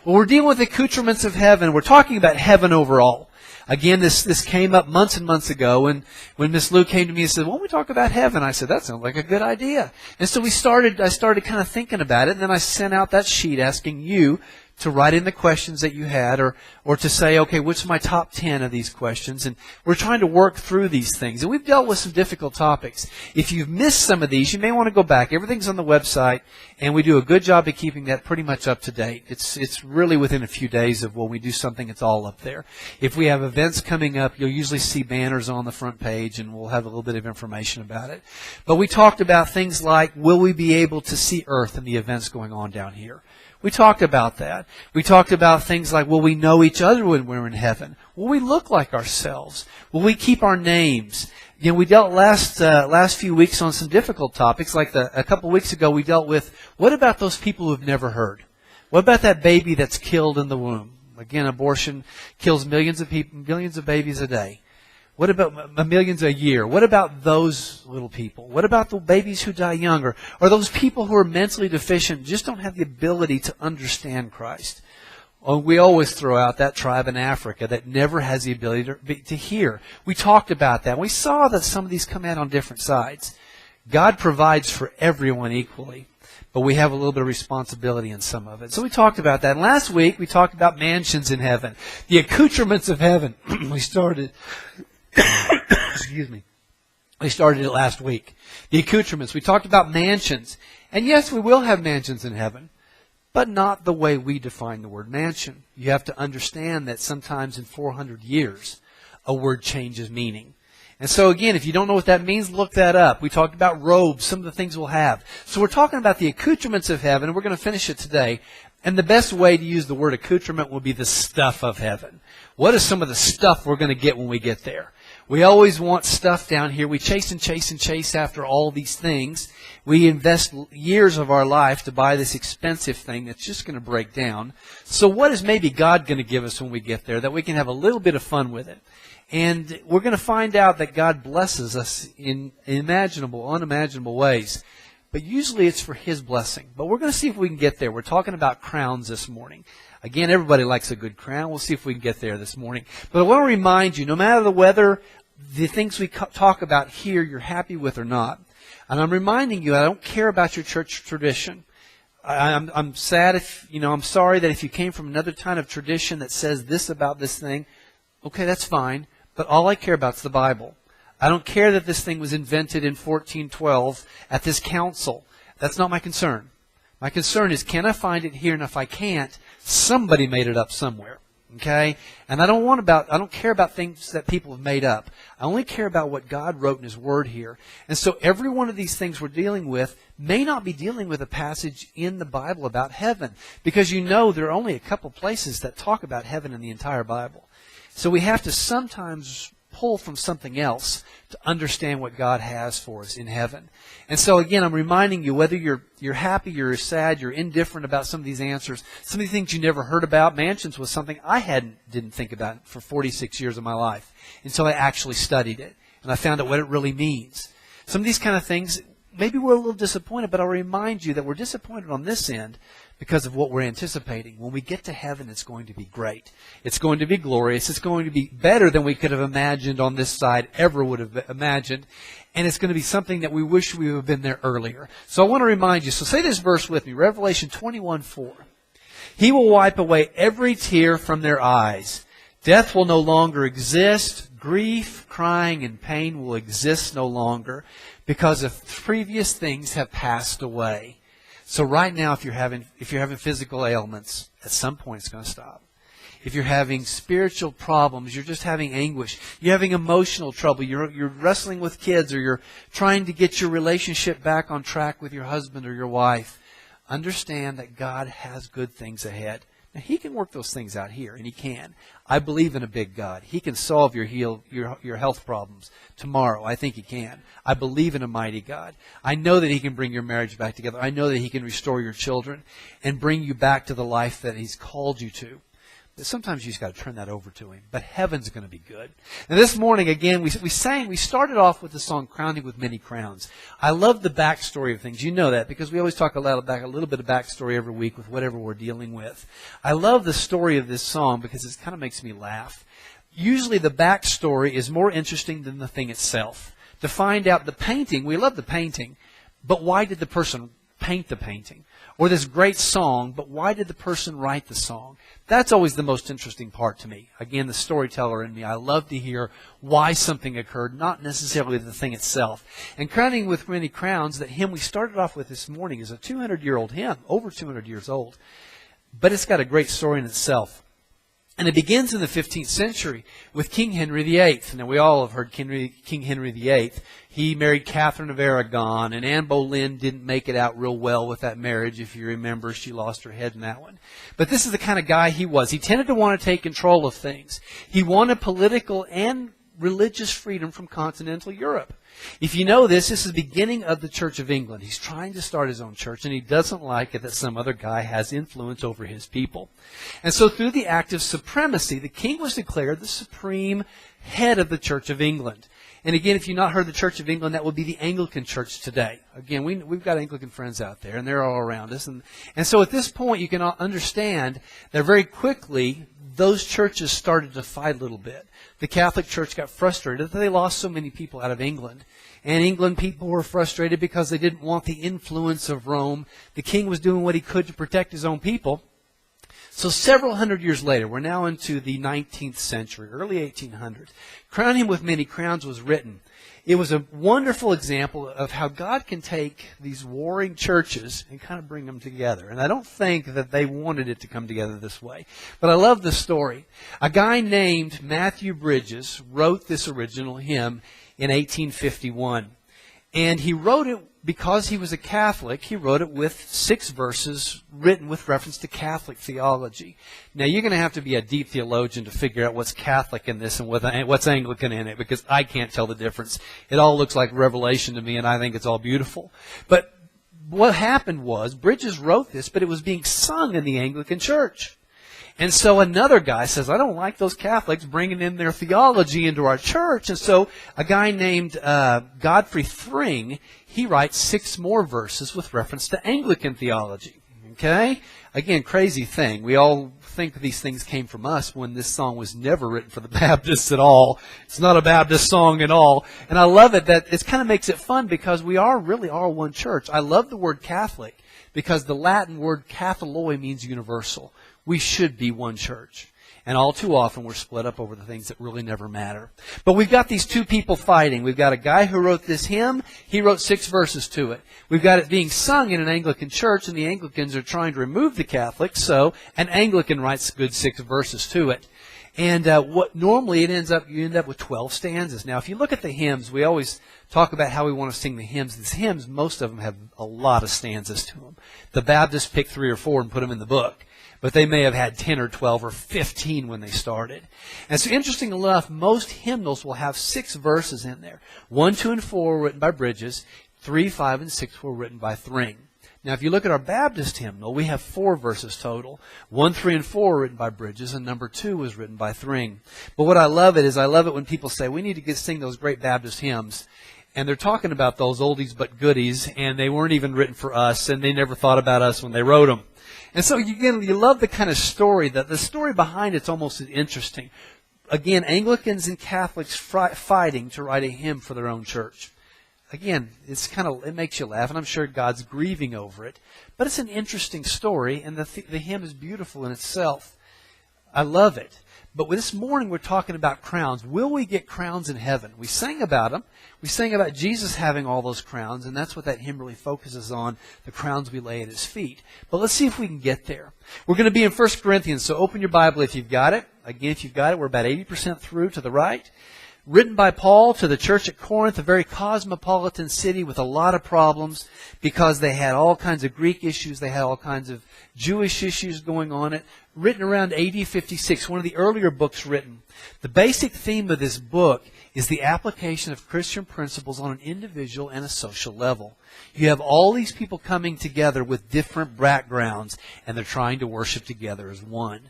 Well, we're dealing with accoutrements of heaven. We're talking about heaven overall. Again, this came up months and months ago, and when Miss Lou came to me and said, "Why don't we talk about heaven?" I said, "That sounds like a good idea." And so I started kind of thinking about it, and then I sent out that sheet asking you to write in the questions that you had, or to say, okay, what's my top 10 of these questions? And we're trying to work through these things. And we've dealt with some difficult topics. If you've missed some of these, you may want to go back. Everything's on the website, and we do a good job of keeping that pretty much up to date. It's really within a few days of when we do something, it's all up there. If we have events coming up, you'll usually see banners on the front page, and we'll have a little bit of information about it. But we talked about things like, will we be able to see Earth and the events going on down here? We talked about that. We talked about things like, will we know each other when we're in heaven? Will we look like ourselves? Will we keep our names? You know, we dealt last few weeks on some difficult topics. Like a couple weeks ago, we dealt with, what about those people who've never heard? What about that baby that's killed in the womb? Again, abortion kills millions of people, millions of babies a day. What about millions a year? What about those little people? What about the babies who die younger? Or those people who are mentally deficient, just don't have the ability to understand Christ? Oh, we always throw out that tribe in Africa that never has the ability to hear. We talked about that. We saw that some of these come out on different sides. God provides for everyone equally, but we have a little bit of responsibility in some of it. So we talked about that. And last week, we talked about mansions in heaven, the accoutrements of heaven. We started... Excuse me. We started it last week. The accoutrements. We talked about mansions. And yes, we will have mansions in heaven, but not the way we define the word mansion. You have to understand that sometimes in 400 years, a word changes meaning. And so again, if you don't know what that means, look that up. We talked about robes, some of the things we'll have. So we're talking about the accoutrements of heaven, and we're going to finish it today. And the best way to use the word accoutrement will be the stuff of heaven. What is some of the stuff we're going to get when we get there? We always want stuff down here. We chase and chase and chase after all these things. We invest years of our life to buy this expensive thing that's just going to break down. So what is maybe God going to give us when we get there that we can have a little bit of fun with it? And we're going to find out that God blesses us in unimaginable ways. But usually it's for His blessing. But we're going to see if we can get there. We're talking about crowns this morning. Again, everybody likes a good crown. We'll see if we can get there this morning. But I want to remind you, no matter the weather, the things we talk about here, you're happy with or not. And I'm reminding you, I don't care about your church tradition. I'm sad I'm sorry that if you came from another kind of tradition that says this about this thing, okay, that's fine. But all I care about is the Bible. I don't care that this thing was invented in 1412 at this council. That's not my concern. My concern is, can I find it here? And if I can't, somebody made it up somewhere. Okay? And I don't care about things that people have made up. I only care about what God wrote in His Word here. And so every one of these things we're dealing with may not be dealing with a passage in the Bible about heaven. Because there are only a couple places that talk about heaven in the entire Bible. So we have to sometimes pull from something else to understand what God has for us in heaven. And so again, I'm reminding you, whether you're happy, you're sad, you're indifferent about some of these answers, some of the things you never heard about. Mansions was something I didn't think about for 46 years of my life until I actually studied it. And I found out what it really means. Some of these kind of things, maybe we're a little disappointed, but I'll remind you that we're disappointed on this end because of what we're anticipating. When we get to heaven, it's going to be great. It's going to be glorious. It's going to be better than we could have imagined on this side, ever would have imagined. And it's going to be something that we wish we would have been there earlier. So I want to remind you. So say this verse with me. Revelation 21:4. He will wipe away every tear from their eyes. Death will no longer exist. Grief, crying, and pain will exist no longer because the previous things have passed away. So right now, if you're having physical ailments, at some point it's going to stop. If you're having spiritual problems, you're just having anguish, you're having emotional trouble, you're wrestling with kids, or you're trying to get your relationship back on track with your husband or your wife, understand that God has good things ahead. Now, He can work those things out here, and He can. I believe in a big God. He can solve your health problems tomorrow. I think He can. I believe in a mighty God. I know that He can bring your marriage back together. I know that He can restore your children and bring you back to the life that He's called you to. sometimes you just got to turn that over to Him. But heaven's going to be good. And this morning, again, we started off with the song Crown Him with Many Crowns. I love the backstory of things. You know that because we always talk a little bit of backstory every week with whatever we're dealing with. I love the story of this song because it kind of makes me laugh. Usually the backstory is more interesting than the thing itself. To find out the painting, we love the painting, but why did the person paint the painting? Or this great song, but why did the person write the song? That's always the most interesting part to me. Again, the storyteller in me. I love to hear why something occurred, not necessarily the thing itself. And Crowning with Many Crowns, that hymn we started off with this morning, is a 200-year-old hymn, over 200 years old. But it's got a great story in itself. And it begins in the 15th century with King Henry VIII. Now, we all have heard King Henry VIII. He married Catherine of Aragon, and Anne Boleyn didn't make it out real well with that marriage. If you remember, she lost her head in that one. But this is the kind of guy he was. He tended to want to take control of things. He wanted political and religious freedom from continental Europe. If you know this is the beginning of the Church of England. He's trying to start his own church, and he doesn't like it that some other guy has influence over his people. And so through the act of supremacy, the king was declared the supreme head of the Church of England. And again, if you've not heard the Church of England, that would be the Anglican Church today. Again, we've got Anglican friends out there, and they're all around us. And so at this point, you can understand that very quickly, those churches started to fight a little bit. The Catholic Church got frustrated that they lost so many people out of England. And England people were frustrated because they didn't want the influence of Rome. The king was doing what he could to protect his own people. So several hundred years later, we're now into the 19th century, early 1800s. Crown Him with Many Crowns was written. It was a wonderful example of how God can take these warring churches and kind of bring them together. And I don't think that they wanted it to come together this way. But I love the story. A guy named Matthew Bridges wrote this original hymn in 1851. And he wrote it because he was a Catholic. He wrote it with 6 verses written with reference to Catholic theology. Now, you're going to have to be a deep theologian to figure out what's Catholic in this and what's Anglican in it, because I can't tell the difference. It all looks like Revelation to me, and I think it's all beautiful. But what happened was, Bridges wrote this, but it was being sung in the Anglican Church. And so another guy says, I don't like those Catholics bringing in their theology into our church. And so a guy named Godfrey Thring, he writes 6 more verses with reference to Anglican theology. Okay? Again, crazy thing. We all think these things came from us when this song was never written for the Baptists at all. It's not a Baptist song at all. And I love it that it kind of makes it fun because we really are one church. I love the word Catholic because the Latin word katholoi means universal. We should be one church. And all too often we're split up over the things that really never matter. But we've got these 2 people fighting. We've got a guy who wrote this hymn. He wrote 6 verses to it. We've got it being sung in an Anglican church, and the Anglicans are trying to remove the Catholics, so an Anglican writes a good 6 verses to it. And what normally you end up with 12 stanzas. Now, if you look at the hymns, we always talk about how we want to sing the hymns. These hymns, most of them have a lot of stanzas to them. The Baptists pick 3 or 4 and put them in the book. But they may have had 10 or 12 or 15 when they started. And so interesting enough, most hymnals will have 6 verses in there. 1, 2, and 4 were written by Bridges. 3, 5, and 6 were written by Thring. Now, if you look at our Baptist hymnal, we have 4 verses total. 1, 3, and 4 were written by Bridges, and number 2 was written by Thring. But what I love it when people say, we need to sing those great Baptist hymns. And they're talking about those oldies but goodies, and they weren't even written for us, and they never thought about us when they wrote them. And so, again, you love the kind of story. The story behind it's almost as interesting. Again, Anglicans and Catholics fighting to write a hymn for their own church. Again, it makes you laugh, and I'm sure God's grieving over it. But it's an interesting story, and the hymn is beautiful in itself. I love it. But this morning we're talking about crowns. Will we get crowns in heaven? We sang about them. We sang about Jesus having all those crowns, and that's what that hymn really focuses on, the crowns we lay at His feet. But let's see if we can get there. We're going to be in 1 Corinthians, so open your Bible if you've got it. Again, if you've got it, we're about 80% through to the right. Written by Paul to the church at Corinth, a very cosmopolitan city with a lot of problems because they had all kinds of Greek issues, they had all kinds of Jewish issues going on it. Written around AD 56, one of the earlier books written. The basic theme of this book is the application of Christian principles on an individual and a social level. You have all these people coming together with different backgrounds, and they're trying to worship together as one.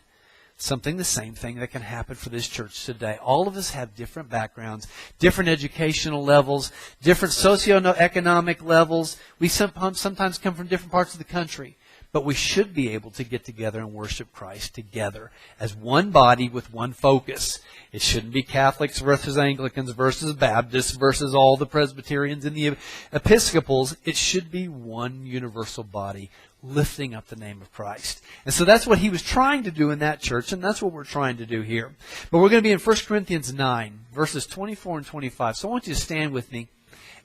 something, the same thing that can happen for this church today. All of us have different backgrounds, different educational levels, different socioeconomic levels. We sometimes come from different parts of the country. But we should be able to get together and worship Christ together as one body with one focus. It shouldn't be Catholics versus Anglicans versus Baptists versus all the Presbyterians and the Episcopals. It should be one universal body lifting up the name of Christ. And so that's what he was trying to do in that church, and that's what we're trying to do here. But we're going to be in 1 Corinthians 9, verses 24 and 25. So I want you to stand with me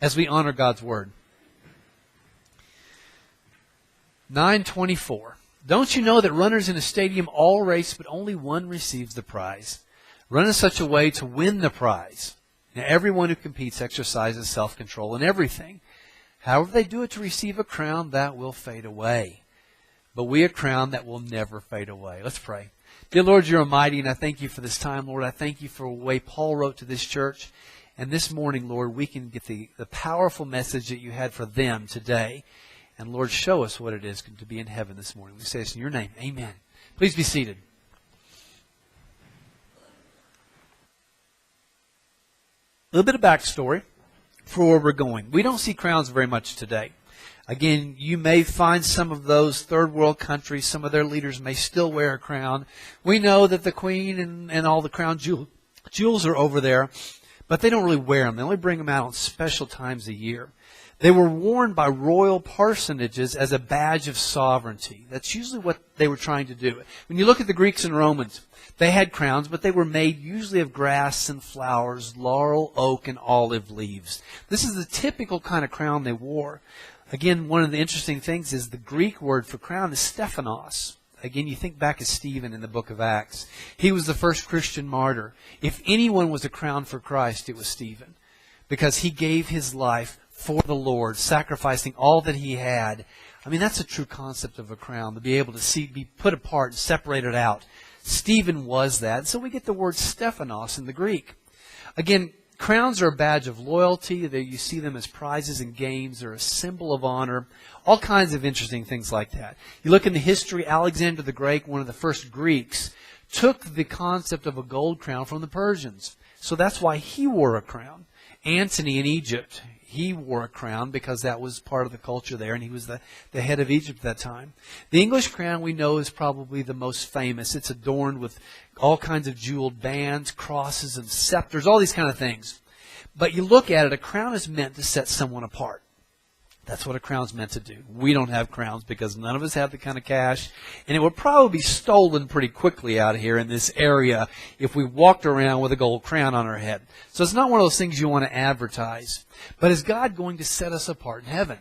as we honor God's Word. 9:24. Don't you know that runners in a stadium all race, but only one receives the prize? Run in such a way to win the prize. Now, everyone who competes exercises self-control in everything. However they do it to receive a crown that will fade away. But we a crown that will never fade away. Let's pray. Dear Lord, you're almighty, and I thank you for this time, Lord. I thank you for the way Paul wrote to this church. And this morning, Lord, we can get the powerful message that you had for them today. And Lord, show us what it is to be in heaven this morning. We say this in your name. Amen. Please be seated. A little bit of backstory for where we're going. We don't see crowns very much today. Again, you may find some of those third world countries, some of their leaders may still wear a crown. We know that the Queen and all the crown jewels are over there, but they don't really wear them. They only bring them out on special times a year. They were worn by royal personages as a badge of sovereignty. That's usually what they were trying to do. When you look at the Greeks and Romans, they had crowns, but they were made usually of grass and flowers, laurel, oak, and olive leaves. This is the typical kind of crown they wore. Again, one of the interesting things is the Greek word for crown is Stephanos. Again, you think back of Stephen in the book of Acts. He was the first Christian martyr. If anyone was a crown for Christ, it was Stephen, because he gave his life for the Lord, sacrificing all that he had. I mean, that's a true concept of a crown, to be able to be put apart and separated out. Stephen was that. So we get the word Stephanos in the Greek. Again, crowns are a badge of loyalty. You see them as prizes in games. They're a symbol of honor. All kinds of interesting things like that. You look in the history, Alexander the Great, one of the first Greeks, took the concept of a gold crown from the Persians. So that's why he wore a crown. Antony in Egypt, he wore a crown because that was part of the culture there, and he was the head of Egypt at that time. The English crown we know is probably the most famous. It's adorned with all kinds of jeweled bands, crosses, and scepters, all these kind of things. But you look at it, a crown is meant to set someone apart. That's what a crown's meant to do. We don't have crowns because none of us have the kind of cash. And it would probably be stolen pretty quickly out here in this area if we walked around with a gold crown on our head. So it's not one of those things you want to advertise. But is God going to set us apart in heaven?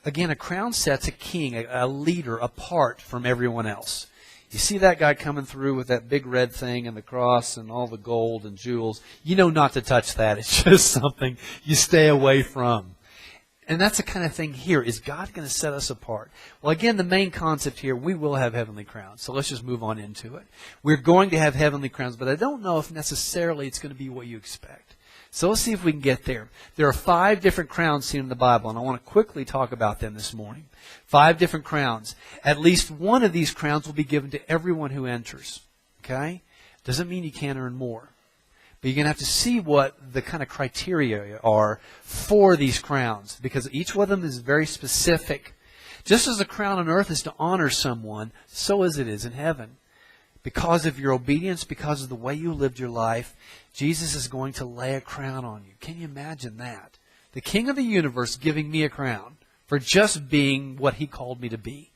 Again, a crown sets a king, a leader, apart from everyone else. You see that guy coming through with that big red thing and the cross and all the gold and jewels. You know not to touch that. It's just something you stay away from. And that's the kind of thing here. Is God going to set us apart? Well, again, the main concept here, we will have heavenly crowns. So let's just move on into it. We're going to have heavenly crowns, but I don't know if necessarily it's going to be what you expect. So let's see if we can get there. There are 5 different crowns seen in the Bible, and I want to quickly talk about them this morning. 5 different crowns. At least one of these crowns will be given to everyone who enters. Okay? Doesn't mean you can't earn more. But you're going to have to see what the kind of criteria are for these crowns, because each one of them is very specific. Just as a crown on earth is to honor someone, so as it is in heaven. Because of your obedience, because of the way you lived your life, Jesus is going to lay a crown on you. Can you imagine that? The King of the universe giving me a crown for just being what He called me to be.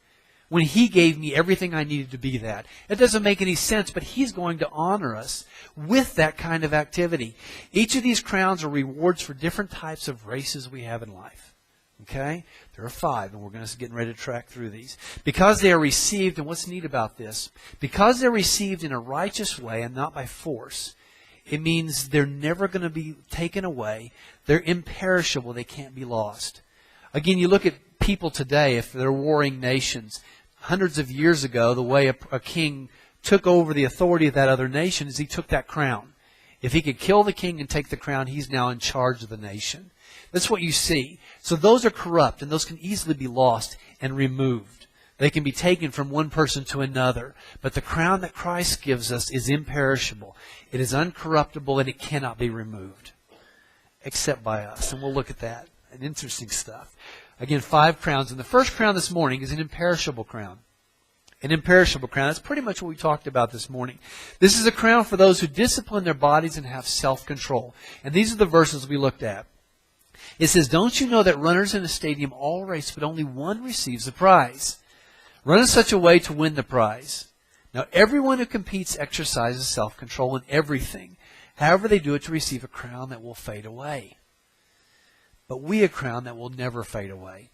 When He gave me everything I needed to be that. It doesn't make any sense, but He's going to honor us with that kind of activity. Each of these crowns are rewards for different types of races we have in life. Okay? There are 5, and we're going to get ready to track through these. Because they are received, and what's neat about this, because they're received in a righteous way and not by force, it means they're never going to be taken away. They're imperishable. They can't be lost. Again, you look at people today, if they're warring nations, hundreds of years ago, the way a king took over the authority of that other nation is he took that crown. If he could kill the king and take the crown, he's now in charge of the nation. That's what you see. So those are corrupt, and those can easily be lost and removed. They can be taken from one person to another. But the crown that Christ gives us is imperishable. It is uncorruptible, and it cannot be removed. Except by us. And we'll look at that. And interesting stuff. Again, 5 crowns. And the first crown this morning is an imperishable crown. An imperishable crown. That's pretty much what we talked about this morning. This is a crown for those who discipline their bodies and have self-control. And these are the verses we looked at. It says, "Don't you know that runners in a stadium all race, but only one receives the prize? Run in such a way to win the prize. Now everyone who competes exercises self-control in everything. However, they do it to receive a crown that will fade away. But we a crown that will never fade away."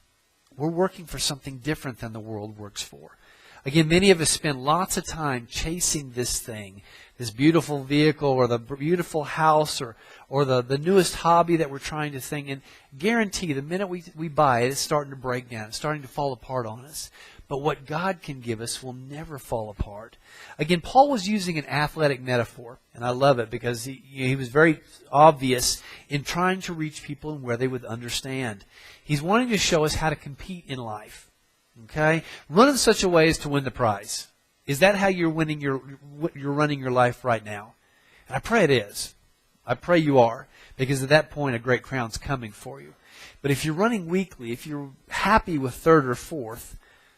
We're working for something different than the world works for. Again, many of us spend lots of time chasing this thing, this beautiful vehicle or the beautiful house or the newest hobby that we're trying to think. And guarantee the minute we buy it, it's starting to break down. It's starting to fall apart on us. But what God can give us will never fall apart. Again, Paul was using an athletic metaphor, and I love it because he was very obvious in trying to reach people and where they would understand. He's wanting to show us how to compete in life. Okay? Run in such a way as to win the prize. Is that how you're running your life right now? And I pray it is. I pray you are, because at that point a great crown's coming for you. But if you're running weakly, if you're happy with 3rd or 4th,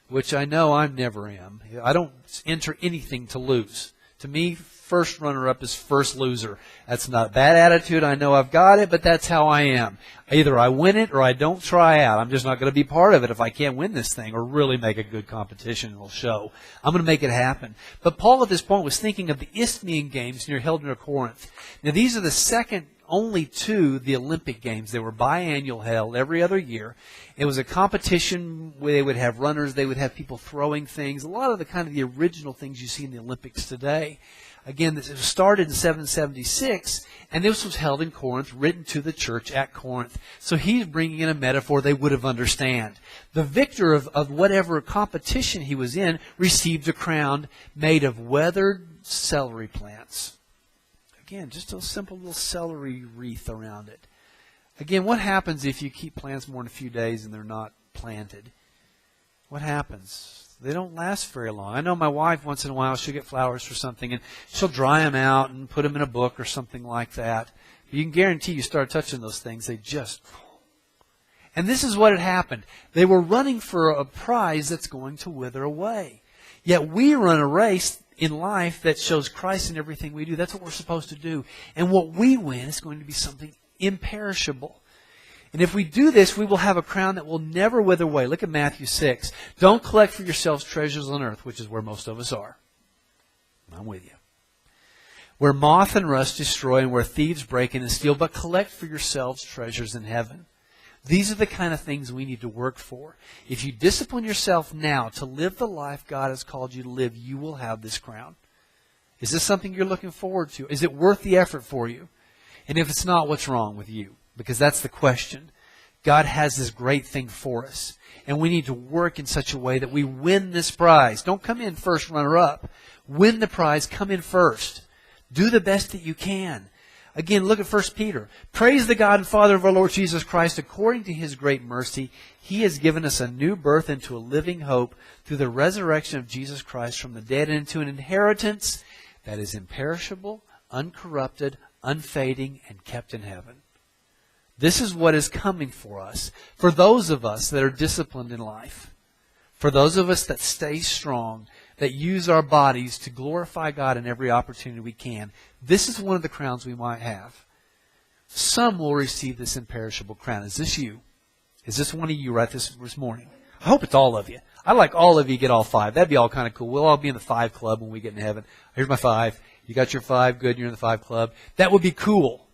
which I know I never am. I don't enter anything to lose. To me, first runner-up is first loser. That's not a bad attitude. I know I've got it, but that's how I am. Either I win it or I don't try out. I'm just not going to be part of it if I can't win this thing or really make a good competition. It'll show. I'm going to make it happen. But Paul at this point was thinking of the Isthmian Games held near Corinth. Now these are the second only to the Olympic Games. They were biannual, held every other year. It was a competition where they would have runners, they would have people throwing things, a lot of the kind of the original things you see in the Olympics today. Again, it started in 776, and this was held in Corinth, written to the church at Corinth. So he's bringing in a metaphor they would have understand. The victor of whatever competition he was in received a crown made of weathered celery plants. Again, just a simple little celery wreath around it. Again, what happens if you keep plants more than a few days and they're not planted? What happens? They don't last very long. I know my wife, once in a while, she'll get flowers for something, and she'll dry them out and put them in a book or something like that. But you can guarantee you start touching those things, they just... And this is what had happened. They were running for a prize that's going to wither away. Yet we run a race in life that shows Christ in everything we do. That's what we're supposed to do. And what we win is going to be something imperishable. And if we do this, we will have a crown that will never wither away. Look at Matthew 6. Don't collect for yourselves treasures on earth, which is where most of us are. I'm with you. Where moth and rust destroy and where thieves break in and steal, but collect for yourselves treasures in heaven. These are the kind of things we need to work for. If you discipline yourself now to live the life God has called you to live, you will have this crown. Is this something you're looking forward to? Is it worth the effort for you? And if it's not, what's wrong with you? Because that's the question. God has this great thing for us. And we need to work in such a way that we win this prize. Don't come in first runner-up. Win the prize. Come in first. Do the best that you can. Again, look at 1 Peter. Praise the God and Father of our Lord Jesus Christ. According to His great mercy, He has given us a new birth into a living hope through the resurrection of Jesus Christ from the dead and into an inheritance that is imperishable, uncorrupted, unfading, and kept in heaven. This is what is coming for us, for those of us that are disciplined in life, for those of us that stay strong, that use our bodies to glorify God in every opportunity we can. This is one of the crowns we might have. Some will receive this imperishable crown. Is this you? Is this one of you right this morning? I hope it's all of you. I'd like all of you to get all 5. That'd be all kind of cool. We'll all be in the 5 club when we get in heaven. Here's my 5. You got your 5. Good. You're in the 5 club. That would be cool.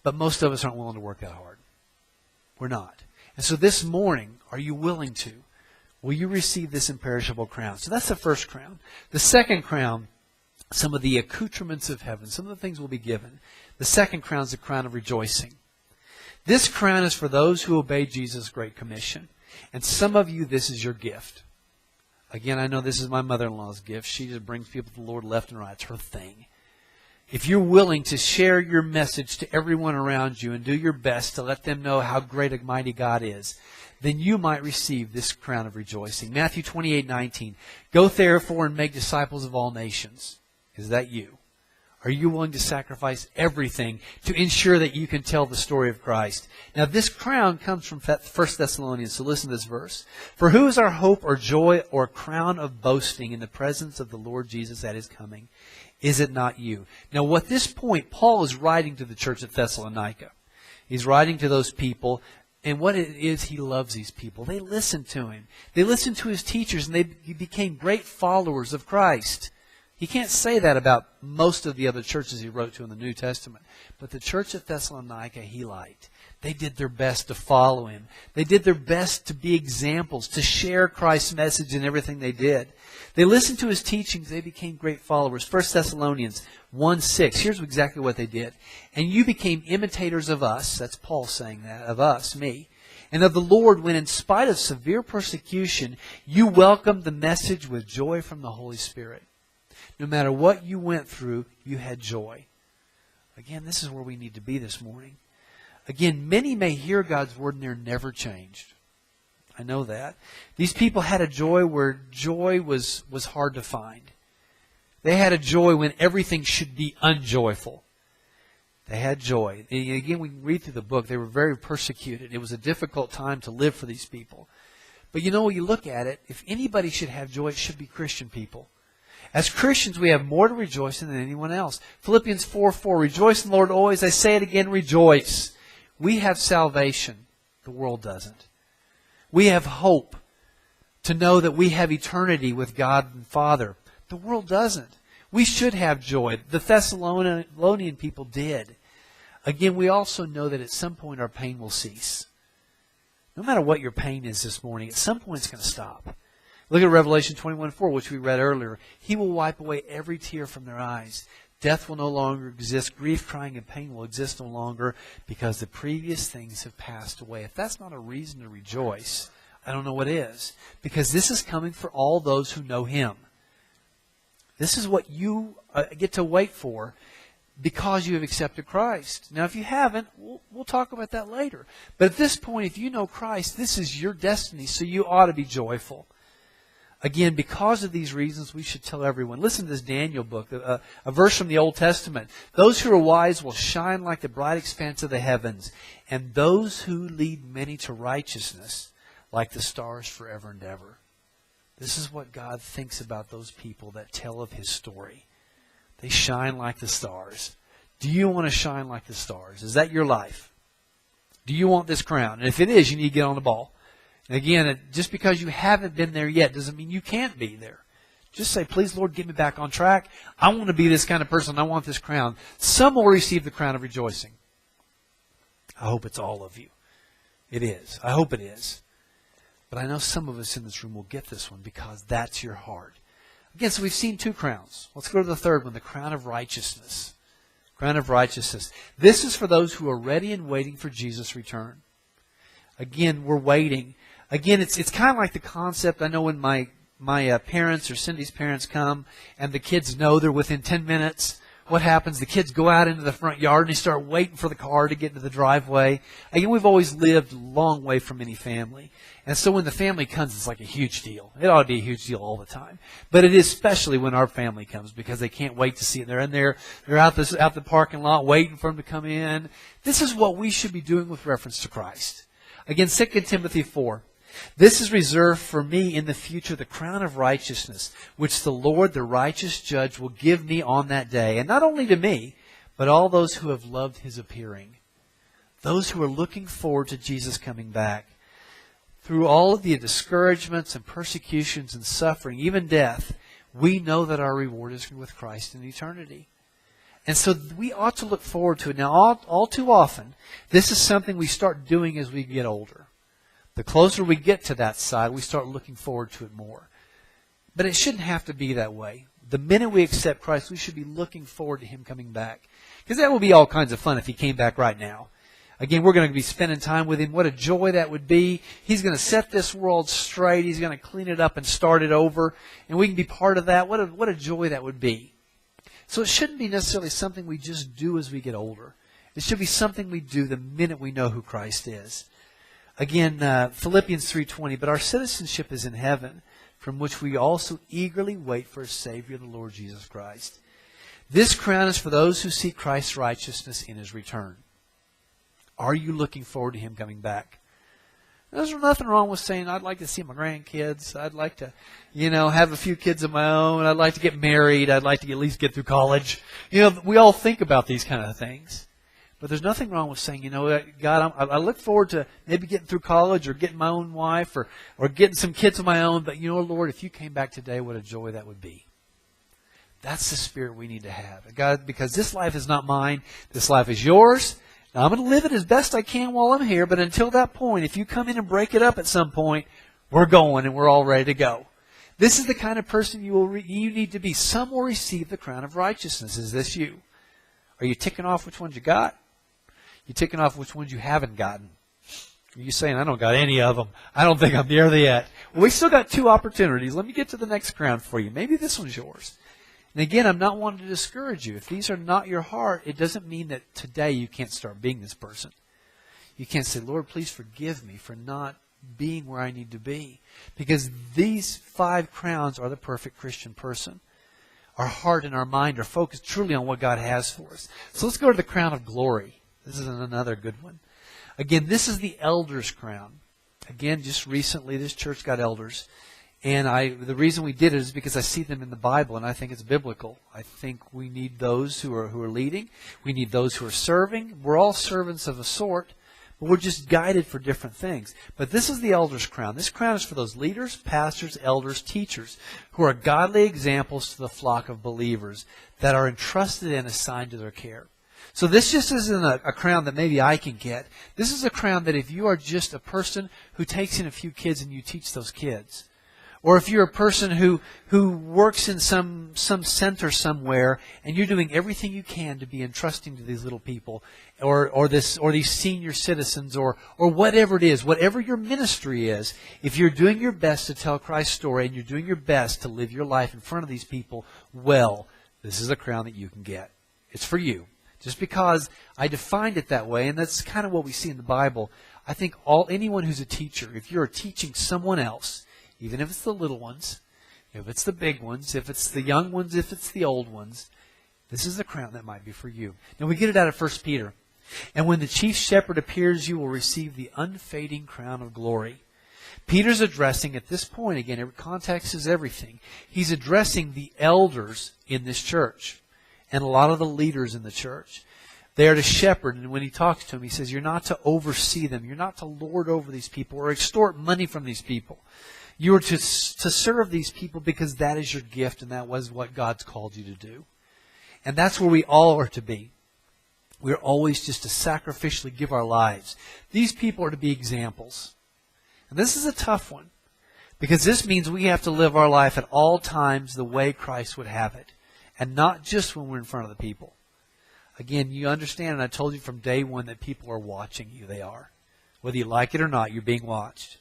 But most of us aren't willing to work that hard. We're not. And so this morning, are you willing to? Will you receive this imperishable crown? So that's the first crown. The second crown, some of the accoutrements of heaven. Some of the things will be given. The second crown is the crown of rejoicing. This crown is for those who obey Jesus' great commission. And some of you, this is your gift. Again, I know this is my mother-in-law's gift. She just brings people to the Lord left and right. It's her thing. If you're willing to share your message to everyone around you and do your best to let them know how great a mighty God is, then you might receive this crown of rejoicing. Matthew 28:19. Go therefore and make disciples of all nations. Is that you? Are you willing to sacrifice everything to ensure that you can tell the story of Christ? Now this crown comes from 1 Thessalonians, so listen to this verse. For who is our hope or joy or crown of boasting in the presence of the Lord Jesus at His coming? Is it not you? Now at this point, Paul is writing to the church at Thessalonica. He's writing to those people, and what it is, he loves these people. They listened to him. They listened to his teachers, and they became great followers of Christ. He can't say that about most of the other churches he wrote to in the New Testament. But the church at Thessalonica he liked. They did their best to follow him. They did their best to be examples, to share Christ's message in everything they did. They listened to his teachings. They became great followers. 1 Thessalonians 1:6. Here's exactly what they did. And you became imitators of us. That's Paul saying that. Of us, me. And of the Lord, when in spite of severe persecution, you welcomed the message with joy from the Holy Spirit. No matter what you went through, you had joy. Again, this is where we need to be this morning. Again, many may hear God's word and they're never changed. I know that. These people had a joy where joy was hard to find. They had a joy when everything should be unjoyful. They had joy. And again, we can read through the book. They were very persecuted. It was a difficult time to live for these people. But you know, when you look at it, if anybody should have joy, it should be Christian people. As Christians, we have more to rejoice in than anyone else. Philippians 4:4, rejoice in the Lord always. I say it again, rejoice. We have salvation. The world doesn't. We have hope to know that we have eternity with God and Father. The world doesn't. We should have joy. The Thessalonian people did. Again, we also know that at some point our pain will cease. No matter what your pain is this morning, at some point it's going to stop. Look at Revelation 21:4, which we read earlier. He will wipe away every tear from their eyes. Death will no longer exist. Grief, crying, and pain will exist no longer because the previous things have passed away. If that's not a reason to rejoice, I don't know what is. Because this is coming for all those who know Him. This is what you get to wait for because you have accepted Christ. Now, if you haven't, we'll talk about that later. But at this point, if you know Christ, this is your destiny, so you ought to be joyful. Again, because of these reasons, we should tell everyone. Listen to this Daniel book, a verse from the Old Testament. Those who are wise will shine like the bright expanse of the heavens, and those who lead many to righteousness like the stars forever and ever. This is what God thinks about those people that tell of His story. They shine like the stars. Do you want to shine like the stars? Is that your life? Do you want this crown? And if it is, you need to get on the ball. And again, just because you haven't been there yet doesn't mean you can't be there. Just say, please, Lord, get me back on track. I want to be this kind of person. I want this crown. Some will receive the crown of rejoicing. I hope it's all of you. It is. I hope it is. But I know some of us in this room will get this one because that's your heart. Again, so we've seen two crowns. Let's go to the third one, the crown of righteousness. Crown of righteousness. This is for those who are ready and waiting for Jesus' return. Again, we're waiting. Again, it's kind of like the concept, I know when my parents or Cindy's parents come and the kids know they're within 10 minutes, what happens? The kids go out into the front yard and they start waiting for the car to get into the driveway. Again, we've always lived a long way from any family. And so when the family comes, it's like a huge deal. It ought to be a huge deal all the time. But it is especially when our family comes because they can't wait to see it. They're in there, they're out the parking lot waiting for them to come in. This is what we should be doing with reference to Christ. Again, 2 Timothy 4. This is reserved for me in the future, the crown of righteousness, which the Lord, the righteous judge, will give me on that day. And not only to me, but all those who have loved His appearing. Those who are looking forward to Jesus coming back. Through all of the discouragements and persecutions and suffering, even death, we know that our reward is with Christ in eternity. And so we ought to look forward to it. Now, all too often, this is something we start doing as we get older. The closer we get to that side, we start looking forward to it more. But it shouldn't have to be that way. The minute we accept Christ, we should be looking forward to Him coming back. Because that would be all kinds of fun if He came back right now. Again, we're going to be spending time with Him. What a joy that would be. He's going to set this world straight. He's going to clean it up and start it over. And we can be part of that. What a joy that would be. So it shouldn't be necessarily something we just do as we get older. It should be something we do the minute we know who Christ is. Again, Philippians 3:20, but our citizenship is in heaven, from which we also eagerly wait for a Savior, the Lord Jesus Christ. This crown is for those who seek Christ's righteousness in His return. Are you looking forward to Him coming back? There's nothing wrong with saying, I'd like to see my grandkids. I'd like to, have a few kids of my own. I'd like to get married. I'd like to at least get through college. We all think about these kind of things. But there's nothing wrong with saying, God, I look forward to maybe getting through college or getting my own wife or getting some kids of my own. But Lord, if you came back today, what a joy that would be. That's the spirit we need to have. God, because this life is not mine. This life is yours. Now, I'm going to live it as best I can while I'm here. But until that point, if you come in and break it up at some point, we're going and we're all ready to go. This is the kind of person you need to be. Some will receive the crown of righteousness. Is this you? Are you ticking off which ones you got? You ticking off which ones you haven't gotten? Are you saying, I don't got any of them. I don't think I'm there yet. Well, we still got 2 opportunities. Let me get to the next crown for you. Maybe this one's yours. And again, I'm not wanting to discourage you. If these are not your heart, it doesn't mean that today you can't start being this person. You can't say, Lord, please forgive me for not being where I need to be. Because these 5 crowns are the perfect Christian person. Our heart and our mind are focused truly on what God has for us. So let's go to the crown of glory. This is another good one. Again, this is the elder's crown. Again, just recently this church got elders. And the reason we did it is because I see them in the Bible and I think it's biblical. I think we need those who are leading. We need those who are serving. We're all servants of a sort, but we're just guided for different things. But this is the elder's crown. This crown is for those leaders, pastors, elders, teachers who are godly examples to the flock of believers that are entrusted and assigned to their care. So this just isn't a crown that maybe I can get. This is a crown that if you are just a person who takes in a few kids and you teach those kids, or if you're a person who works in some center somewhere and you're doing everything you can to be entrusting to these little people, or these senior citizens, or whatever it is, whatever your ministry is, if you're doing your best to tell Christ's story and you're doing your best to live your life in front of these people well, this is a crown that you can get. It's for you. Just because I defined it that way, and that's kind of what we see in the Bible, I think anyone who's a teacher, if you're teaching someone else, even if it's the little ones, if it's the big ones, if it's the young ones, if it's the old ones, this is the crown that might be for you. Now we get it out of 1 Peter. And when the chief shepherd appears, you will receive the unfading crown of glory. Peter's addressing at this point, again, context is everything. He's addressing the elders in this church and a lot of the leaders in the church. They are to shepherd, and when he talks to them, he says, you're not to oversee them. You're not to lord over these people or extort money from these people. You are to serve these people because that is your gift and that was what God's called you to do. And that's where we all are to be. We're always just to sacrificially give our lives. These people are to be examples. And this is a tough one because this means we have to live our life at all times the way Christ would have it and not just when we're in front of the people. Again, you understand, and I told you from day one that people are watching you. They are. Whether you like it or not, you're being watched.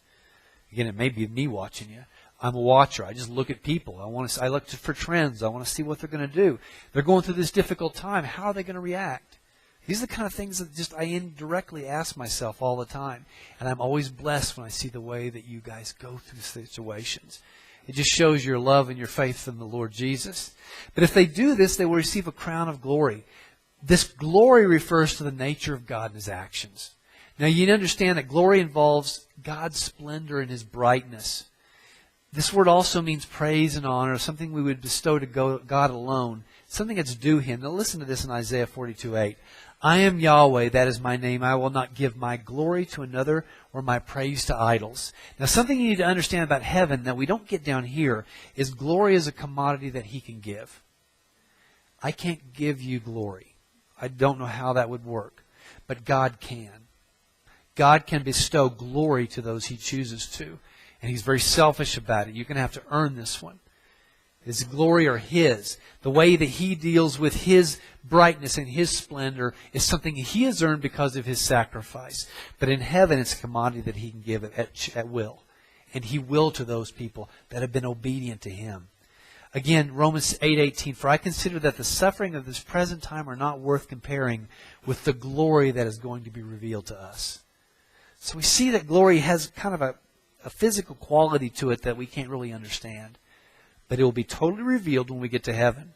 Again, it may be me watching you. I'm a watcher. I just look at people. I look for trends. I want to see what they're going to do. They're going through this difficult time. How are they going to react? These are the kind of things that I indirectly ask myself all the time. And I'm always blessed when I see the way that you guys go through situations. It just shows your love and your faith in the Lord Jesus. But if they do this, they will receive a crown of glory. This glory refers to the nature of God and His actions. Now you understand that glory involves God's splendor and His brightness. This word also means praise and honor, something we would bestow to God alone, something that's due Him. Now listen to this in Isaiah 42:8. I am Yahweh, that is my name. I will not give my glory to another or my praise to idols. Now something you need to understand about heaven that we don't get down here is glory is a commodity that He can give. I can't give you glory. I don't know how that would work, but God can. God can bestow glory to those He chooses to. And He's very selfish about it. You're going to have to earn this one. His glory are His. The way that He deals with His brightness and His splendor is something He has earned because of His sacrifice. But in heaven, it's a commodity that He can give at will. And He will to those people that have been obedient to Him. Again, Romans 8:18, for I consider that the suffering of this present time are not worth comparing with the glory that is going to be revealed to us. So we see that glory has kind of a physical quality to it that we can't really understand. But it will be totally revealed when we get to heaven.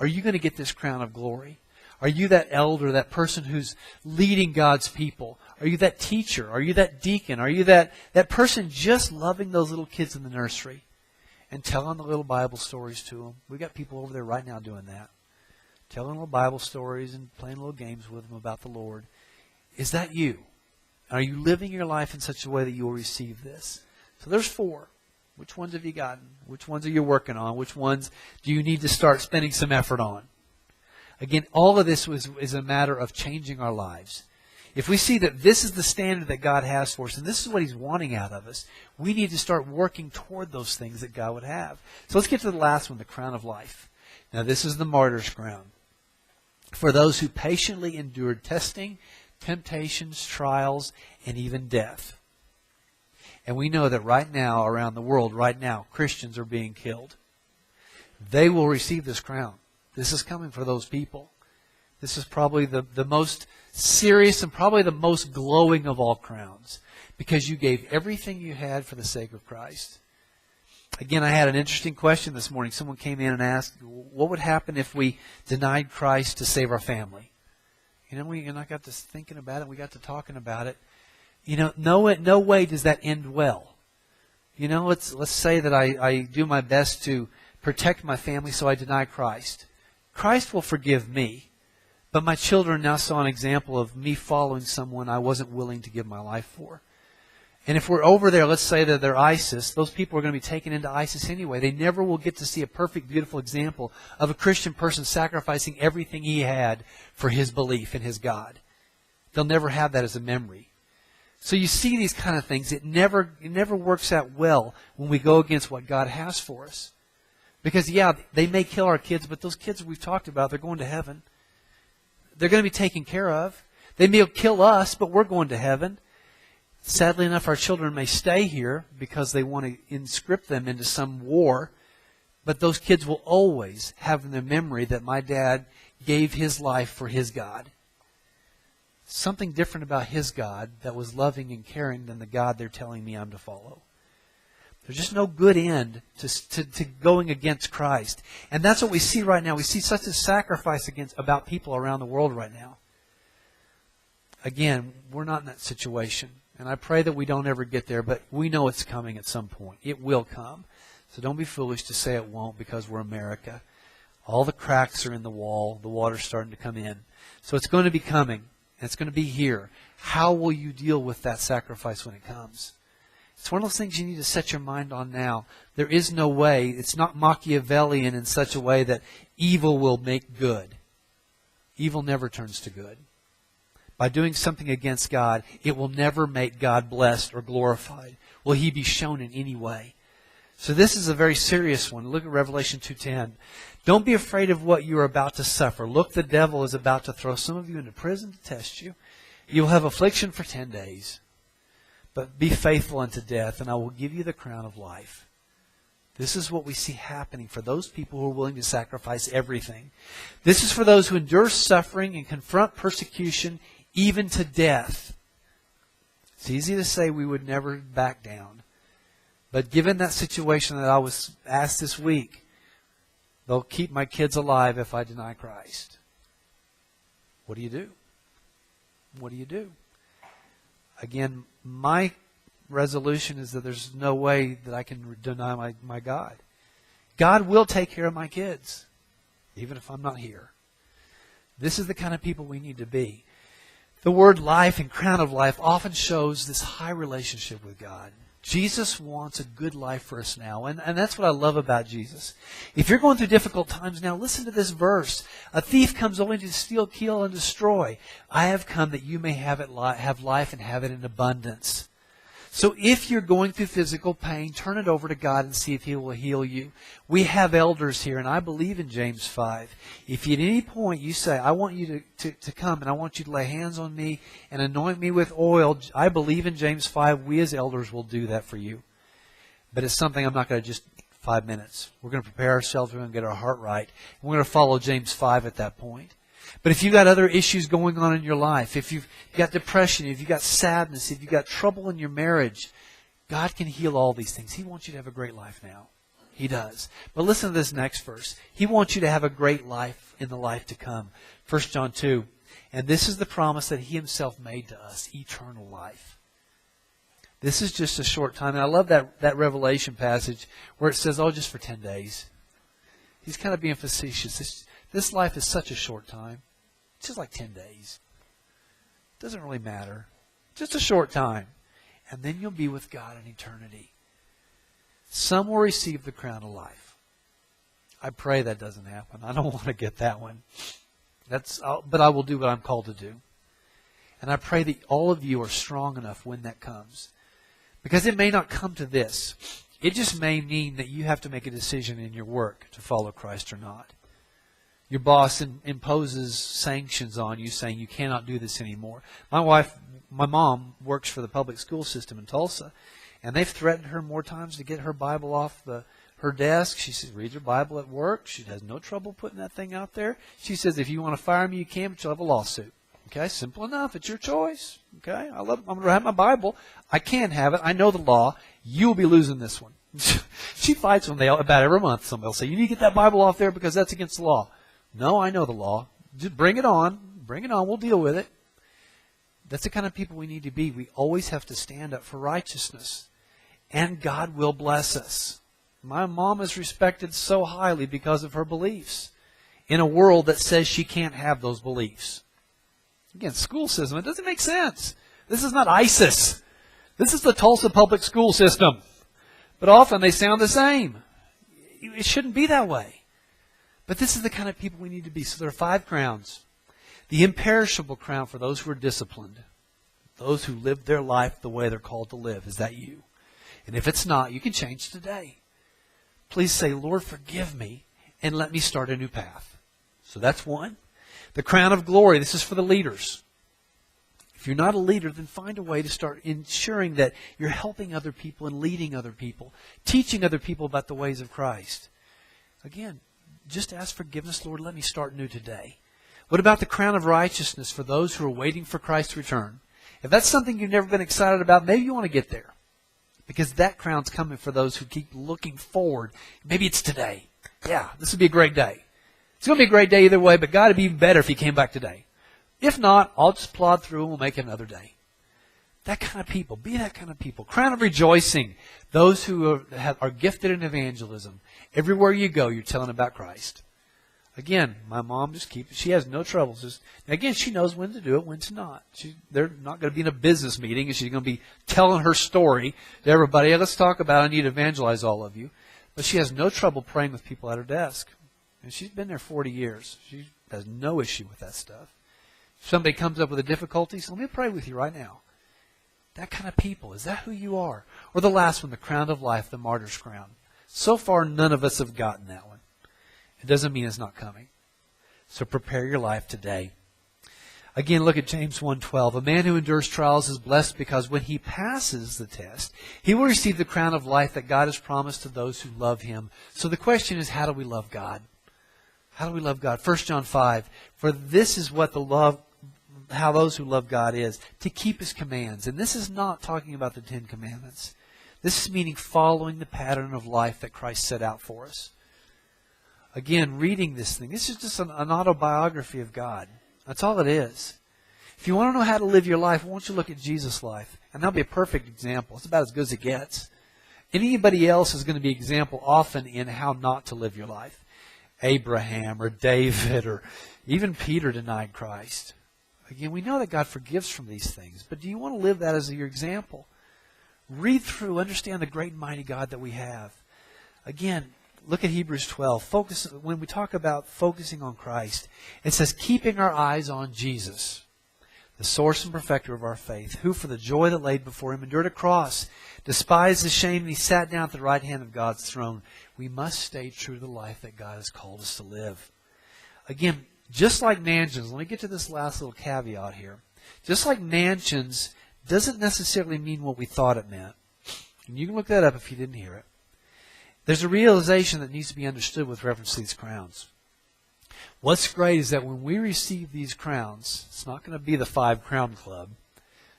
Are you going to get this crown of glory? Are you that elder, that person who's leading God's people? Are you that teacher? Are you that deacon? Are you that person just loving those little kids in the nursery and telling the little Bible stories to them? We've got people over there right now doing that. Telling little Bible stories and playing little games with them about the Lord. Is that you? Are you living your life in such a way that you will receive this? So there's 4. Which ones have you gotten? Which ones are you working on? Which ones do you need to start spending some effort on? Again, all of this is a matter of changing our lives. If we see that this is the standard that God has for us, and this is what He's wanting out of us, we need to start working toward those things that God would have. So let's get to the last one, the crown of life. Now this is the martyr's crown. For those who patiently endured testing, temptations, trials, and even death. And we know that right now, around the world, right now, Christians are being killed. They will receive this crown. This is coming for those people. This is probably the most serious and probably the most glowing of all crowns, because you gave everything you had for the sake of Christ. Again, I had an interesting question this morning. Someone came in and asked, what would happen if we denied Christ to save our family? And I got to thinking about it. We got to talking about it. No way does that end well. Let's say that I do my best to protect my family, so I deny Christ. Christ will forgive me, but my children now saw an example of me following someone I wasn't willing to give my life for. And if we're over there, let's say that they're ISIS, those people are going to be taken into ISIS anyway. They never will get to see a perfect, beautiful example of a Christian person sacrificing everything he had for his belief in his God. They'll never have that as a memory. So you see these kind of things. It never works out well when we go against what God has for us. Because, yeah, they may kill our kids, but those kids we've talked about, they're going to heaven. They're going to be taken care of. They may kill us, but we're going to heaven. Sadly enough, our children may stay here because they want to inscript them into some war. But those kids will always have in their memory that my dad gave his life for his God. Something different about his God that was loving and caring than the God they're telling me I'm to follow. There's just no good end to going against Christ. And that's what we see right now. We see such a sacrifice about people around the world right now. Again, we're not in that situation. And I pray that we don't ever get there, but we know it's coming at some point. It will come. So don't be foolish to say it won't, because we're America. All the cracks are in the wall. The water's starting to come in. So it's going to be coming. And it's going to be here. How will you deal with that sacrifice when it comes? It's one of those things you need to set your mind on now. There is no way. It's not Machiavellian in such a way that evil will make good. Evil never turns to good. By doing something against God, it will never make God blessed or glorified. Will He be shown in any way? So this is a very serious one. Look at Revelation 2:10. Don't be afraid of what you are about to suffer. Look, the devil is about to throw some of you into prison to test you. You'll have affliction for 10 days. But be faithful unto death, and I will give you the crown of life. This is what we see happening for those people who are willing to sacrifice everything. This is for those who endure suffering and confront persecution, even to death. It's easy to say we would never back down. But given that situation that I was asked this week, they'll keep my kids alive if I deny Christ. What do you do? What do you do? Again, my resolution is that there's no way that I can deny my God. God will take care of my kids, even if I'm not here. This is the kind of people we need to be. The word life and crown of life often shows this high relationship with God. Jesus wants a good life for us now. And that's what I love about Jesus. If you're going through difficult times now, listen to this verse. A thief comes only to steal, kill, and destroy. I have come that you may have life and have it in abundance. So if you're going through physical pain, turn it over to God and see if He will heal you. We have elders here, and I believe in James 5. If at any point you say, I want you to come and I want you to lay hands on me and anoint me with oil, I believe in James 5. We as elders will do that for you. But it's something I'm not going to just 5 minutes. We're going to prepare ourselves. We're going to get our heart right. We're going to follow James 5 at that point. But if you've got other issues going on in your life, if you've got depression, if you've got sadness, if you've got trouble in your marriage, God can heal all these things. He wants you to have a great life now. He does. But listen to this next verse. He wants you to have a great life in the life to come. 1 John 2. And this is the promise that He Himself made to us, eternal life. This is just a short time. And I love that Revelation passage where it says, oh, just for 10 days. He's kind of being facetious. This life is such a short time. It's just like 10 days. It doesn't really matter. Just a short time. And then you'll be with God in eternity. Some will receive the crown of life. I pray that doesn't happen. I don't want to get that one. But I will do what I'm called to do. And I pray that all of you are strong enough when that comes. Because it may not come to this. It just may mean that you have to make a decision in your work to follow Christ or not. Your boss imposes sanctions on you saying you cannot do this anymore. My mom works for the public school system in Tulsa. And they've threatened her more times to get her Bible off her desk. She says, read your Bible at work. She has no trouble putting that thing out there. She says, if you want to fire me, you can, but you'll have a lawsuit. Okay, simple enough. It's your choice. Okay, I'm going to have my Bible. I can have it. I know the law. You'll be losing this one. She fights when about every month. Somebody will say, you need to get that Bible off there because that's against the law. No, I know the law. Just bring it on. Bring it on. We'll deal with it. That's the kind of people we need to be. We always have to stand up for righteousness. And God will bless us. My mom is respected so highly because of her beliefs in a world that says she can't have those beliefs. Again, school system, it doesn't make sense. This is not ISIS. This is the Tulsa public school system. But often they sound the same. It shouldn't be that way. But this is the kind of people we need to be. So there are 5 crowns. The imperishable crown for those who are disciplined. Those who live their life the way they're called to live. Is that you? And if it's not, you can change today. Please say, Lord, forgive me and let me start a new path. So that's one. The crown of glory. This is for the leaders. If you're not a leader, then find a way to start ensuring that you're helping other people and leading other people, teaching other people about the ways of Christ. Again, just ask forgiveness. Lord, let me start new today. What about the crown of righteousness for those who are waiting for Christ to return? If that's something you've never been excited about, maybe you want to get there. Because that crown's coming for those who keep looking forward. Maybe it's today. Yeah, this would be a great day. It's going to be a great day either way, but God, it'd be even better if He came back today. If not, I'll just plod through and we'll make it another day. That kind of people. Be that kind of people. Crown of rejoicing. Those who are gifted in evangelism. Everywhere you go, you're telling about Christ. Again, my mom she has no troubles. Again, she knows when to do it, when to not. They're not going to be in a business meeting and she's going to be telling her story to everybody. Hey, let's talk about it. I need to evangelize all of you. But she has no trouble praying with people at her desk. And she's been there 40 years. She has no issue with that stuff. If somebody comes up with a difficulty, so let me pray with you right now. That kind of people. Is that who you are? Or the last one, the crown of life, the martyr's crown. So far, none of us have gotten that one. It doesn't mean it's not coming. So prepare your life today. Again, look at James 1:12. A man who endures trials is blessed because when he passes the test, he will receive the crown of life that God has promised to those who love Him. So the question is, how do we love God? How do we love God? 1 John 5. For this is what how those who love God is, to keep His commands. And this is not talking about the 10 Commandments. This is meaning following the pattern of life that Christ set out for us. Again, reading this thing. This is just an autobiography of God. That's all it is. If you want to know how to live your life, why don't you look at Jesus' life? And that'll be a perfect example. It's about as good as it gets. Anybody else is going to be an example often in how not to live your life. Abraham or David or even Peter denied Christ. Again, we know that God forgives from these things. But do you want to live that as your example? Read through, understand the great and mighty God that we have. Again, look at Hebrews 12. When we talk about focusing on Christ, it says, keeping our eyes on Jesus, the source and perfecter of our faith, who for the joy that laid before Him endured a cross, despised the shame, and He sat down at the right hand of God's throne. We must stay true to the life that God has called us to live. Again, just like mansions, let me get to this last little caveat here. Just like mansions doesn't necessarily mean what we thought it meant. And you can look that up if you didn't hear it. There's a realization that needs to be understood with reference to these crowns. What's great is that when we receive these crowns, it's not going to be the 5-crown club.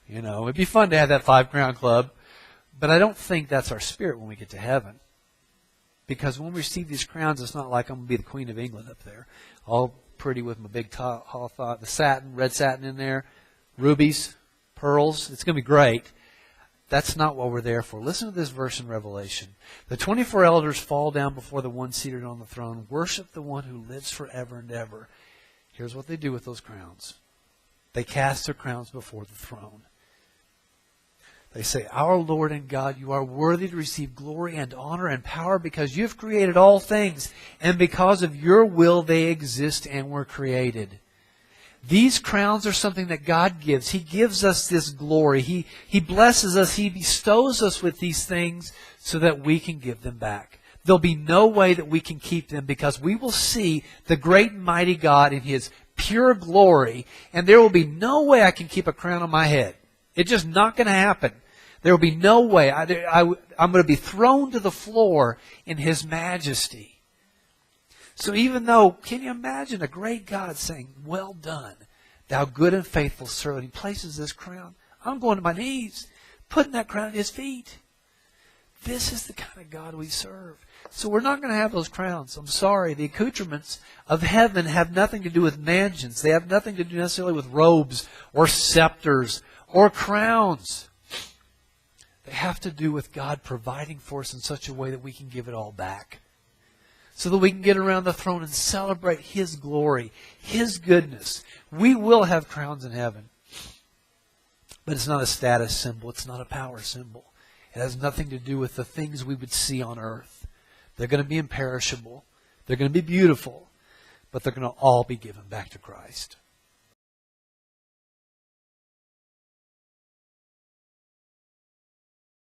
You know, it'd be fun to have that 5-crown club, but I don't think that's our spirit when we get to heaven. Because when we receive these crowns, it's not like I'm going to be the Queen of England up there, all pretty with my big the satin, red satin in there, rubies, pearls. It's going to be great. That's not what we're there for. Listen to this verse in Revelation. The 24 elders fall down before the one seated on the throne, worship the one who lives forever and ever. Here's what they do with those crowns. They cast their crowns before the throne. They say, "Our Lord and God, you are worthy to receive glory and honor and power because you have created all things, and because of your will they exist and were created." These crowns are something that God gives. He gives us this glory. He blesses us. He bestows us with these things so that we can give them back. There'll be no way that we can keep them because we will see the great and mighty God in His pure glory, and there will be no way I can keep a crown on my head. It's just not going to happen. There will be no way. I'm going to be thrown to the floor in His majesty. So even though, can you imagine a great God saying, "Well done, thou good and faithful servant." He places this crown. I'm going to my knees, putting that crown at His feet. This is the kind of God we serve. So we're not going to have those crowns. I'm sorry. The accoutrements of heaven have nothing to do with mansions. They have nothing to do necessarily with robes or scepters or crowns. They have to do with God providing for us in such a way that we can give it all back. So that we can get around the throne and celebrate His glory, His goodness. We will have crowns in heaven. But it's not a status symbol. It's not a power symbol. It has nothing to do with the things we would see on earth. They're going to be imperishable. They're going to be beautiful. But they're going to all be given back to Christ.